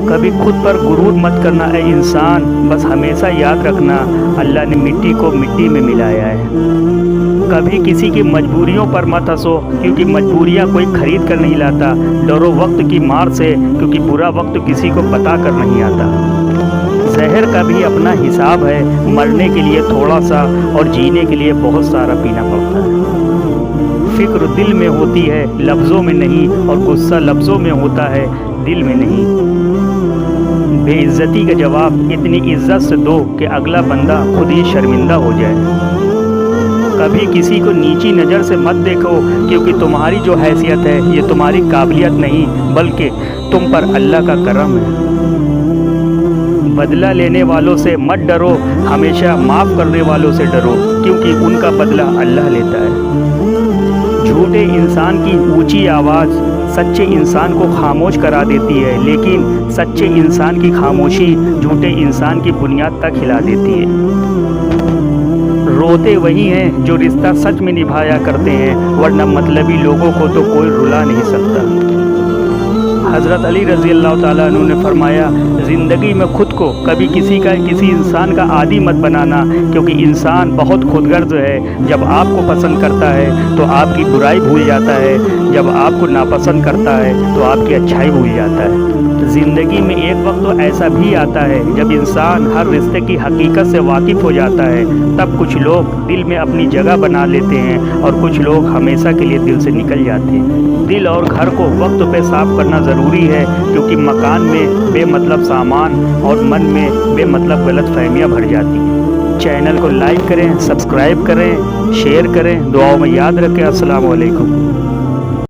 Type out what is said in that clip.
کبھی خود پر غرور مت کرنا اے انسان، بس ہمیشہ یاد رکھنا اللہ نے مٹی کو مٹی میں ملایا ہے۔ کبھی کسی کی مجبوریوں پر مت ہنسو، کیونکہ مجبوریاں کوئی خرید کر نہیں لاتا۔ ڈرو وقت کی مار سے، کیونکہ برا وقت کسی کو بتا کر نہیں آتا۔ زہر کا بھی اپنا حساب ہے، مرنے کے لیے تھوڑا سا اور جینے کے لیے بہت سارا پینا پڑتا ہے۔ فکر دل میں ہوتی ہے، لفظوں میں نہیں، اور غصہ لفظوں میں ہوتا ہے، دل میں نہیں۔ بے عزتی کا جواب اتنی عزت سے دو کہ اگلا بندہ خود ہی شرمندہ ہو جائے۔ کبھی کسی کو نیچی نظر سے مت دیکھو، کیونکہ تمہاری جو حیثیت ہے یہ تمہاری قابلیت نہیں بلکہ تم پر اللہ کا کرم ہے۔ بدلہ لینے والوں سے مت ڈرو، ہمیشہ معاف کرنے والوں سے ڈرو، کیونکہ ان کا بدلہ اللہ لیتا ہے۔ جھوٹے انسان کی اونچی آواز سچے انسان کو خاموش کرا دیتی ہے، لیکن سچے انسان کی خاموشی جھوٹے انسان کی بنیاد تک ہلا دیتی ہے۔ روتے وہی ہیں جو رشتہ سچ میں نبھایا کرتے ہیں، ورنہ مطلبی لوگوں کو تو کوئی رلا نہیں سکتا۔ حضرت علی رضی اللہ تعالیٰ عنہ نے فرمایا، زندگی میں خود کو کبھی کسی انسان کا عادی مت بنانا، کیونکہ انسان بہت خود غرض ہے۔ جب آپ کو پسند کرتا ہے تو آپ کی برائی بھول جاتا ہے، جب آپ کو ناپسند کرتا ہے تو آپ کی اچھائی بھول جاتا ہے۔ زندگی میں ایک وقت تو ایسا بھی آتا ہے جب انسان ہر رشتے کی حقیقت سے واقف ہو جاتا ہے، تب کچھ لوگ دل میں اپنی جگہ بنا لیتے ہیں اور کچھ لوگ ہمیشہ کے لیے دل سے نکل جاتے ہیں۔ دل اور گھر کو وقت پہ صاف کرنا ضروری ہے، کیونکہ مکان میں بے مطلب سامان اور من میں بے مطلب غلط فہمیاں بھر جاتی ہیں۔ چینل کو لائک کریں، سبسکرائب کریں، شیئر کریں، دعاؤں میں یاد رکھیں۔ السلام علیکم۔